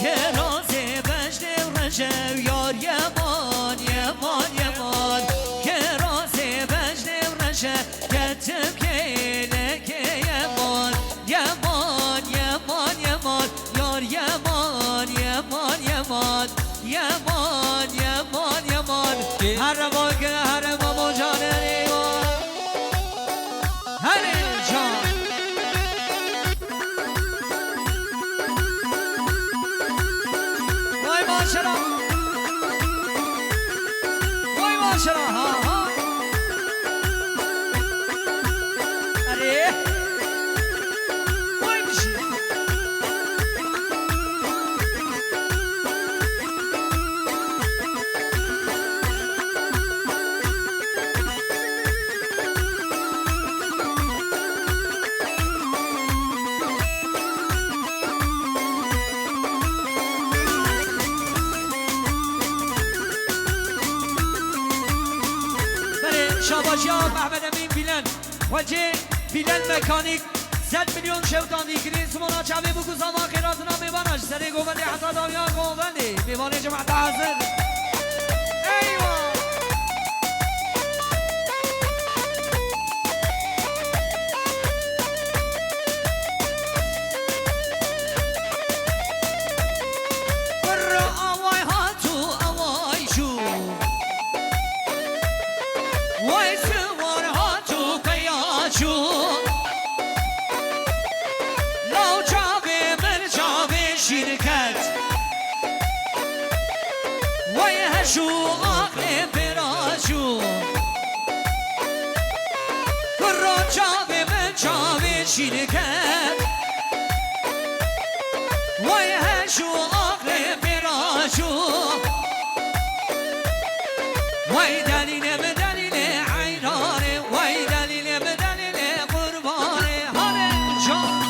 که راز بجد و رجب ماشرا وای ماشرا ها ها اره وای بشی شاباشیان محمد امین بیلن وجه بیلن مکانیک 100 میلیون شوتان دیگرین سمونا چاوی بگوزان و خیراتنا میبانش سری گوبندی حتی دامیان گوبندی میبانی جمعت حاضر ایوان شو آخر براشو کرا چاوه من چاوه شیرکت وای هشو آخر براشو وای دلیل به دلیل عیرانه وای دلیل به دلیل قربانه هاره جان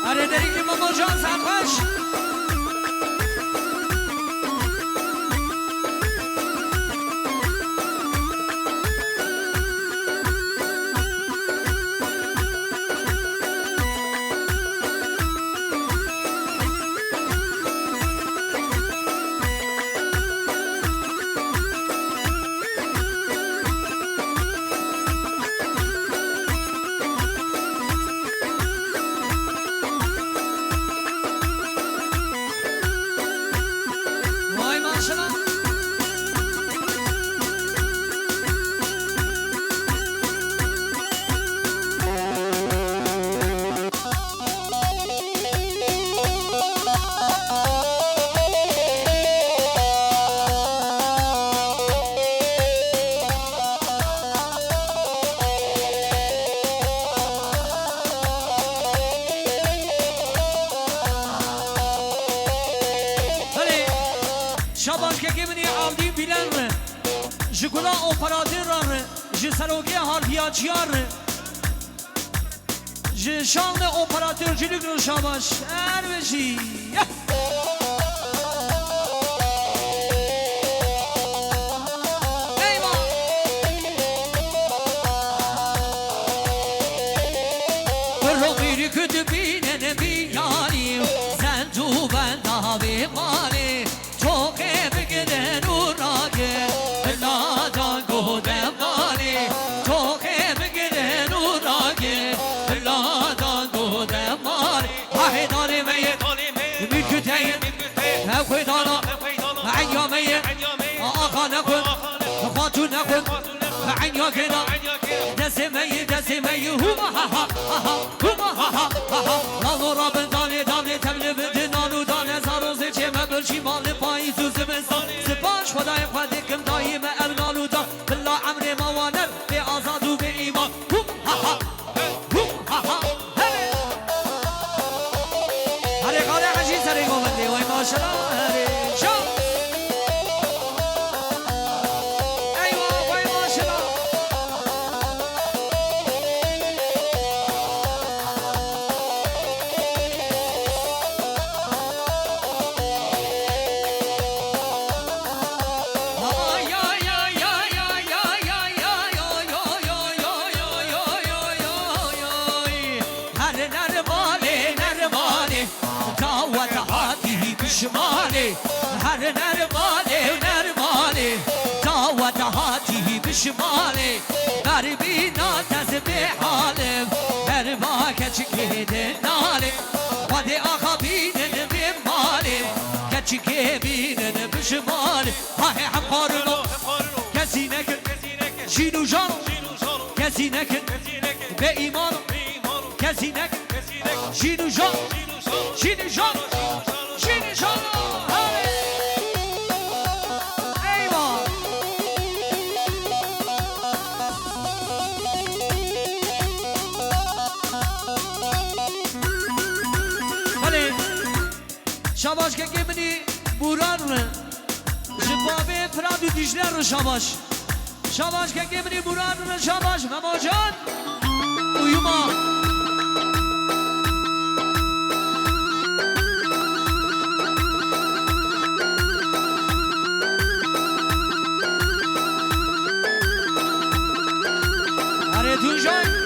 آره داری که ماما جان سرخوش شاباش که گمنی آلدی بیلن جگولا اپراتور جسروگی هارپیاچیار جشان اپراتور جلوگل شاباش اربشی روغیری کدو بینن بیانی زن تو بنا بیمانی توقع بگدن و راگه لادان گودم مانی توقع بگدن و راگه لادان گودم مانی های داری میه میکتهی نخوی دانا ایامه آقا نکن خاتون نکن هما ها ها ها هما ها ها ها نانو راب دانه دانه تبل بده نانو دانه زاروز چه مبرشی مال پای سوز بستان سپاش خدای خودکم دایم ارنانو دا بالله امر موانر به آزاد و به ایمان هم ها ها هم ها ها هره قاره حجی سری گوونده وای ماشالله هره شام شمالي هر نرمالي ونرمالي دعوة هاتي بشمالي غربينا تزبي حالم هر ما كتشكيد نالي ودي أخبينن بمالي كتشكيبينن بشمالي هاي حقارنو كزينك شينو جانو كزينك بإيمانو كزينك شينو جانو شينو جانو شيني شانو هاري ايوه بله شاباش که گمنی بوران رو جبابه فرادو دیجلر رو شاباش شاباش که گمنی بوران رو شاباش ماما جان uyuma Tuncay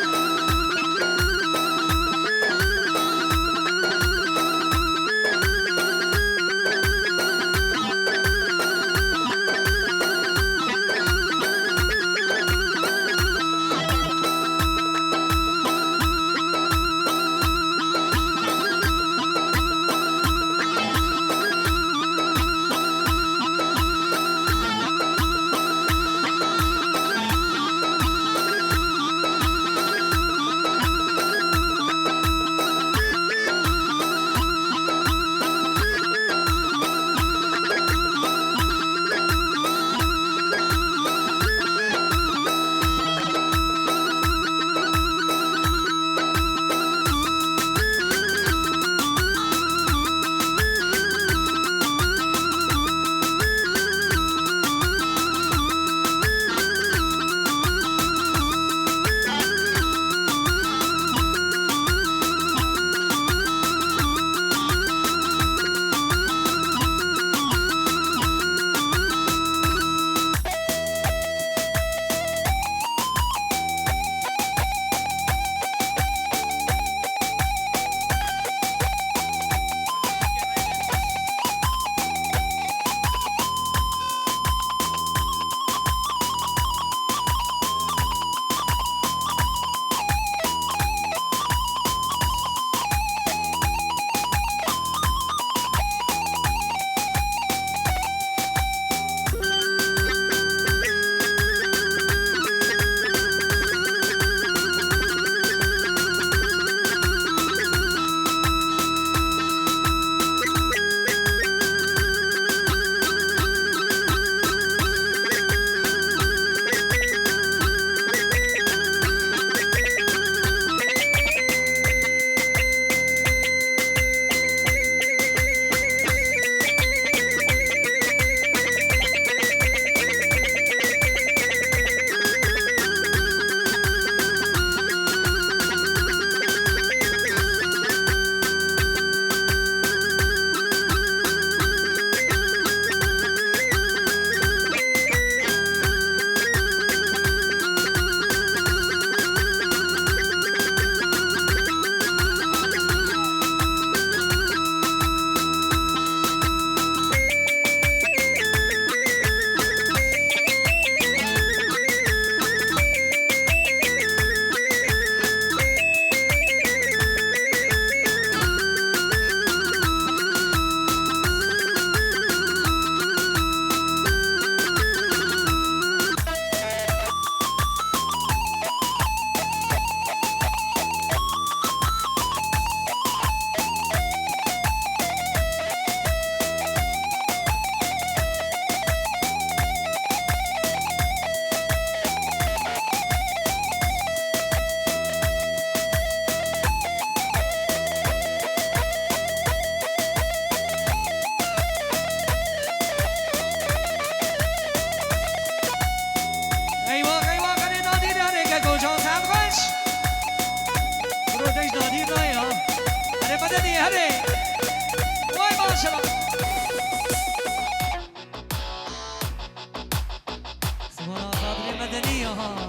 هري واي ما شاء الله سمونا قادرين مدنية ها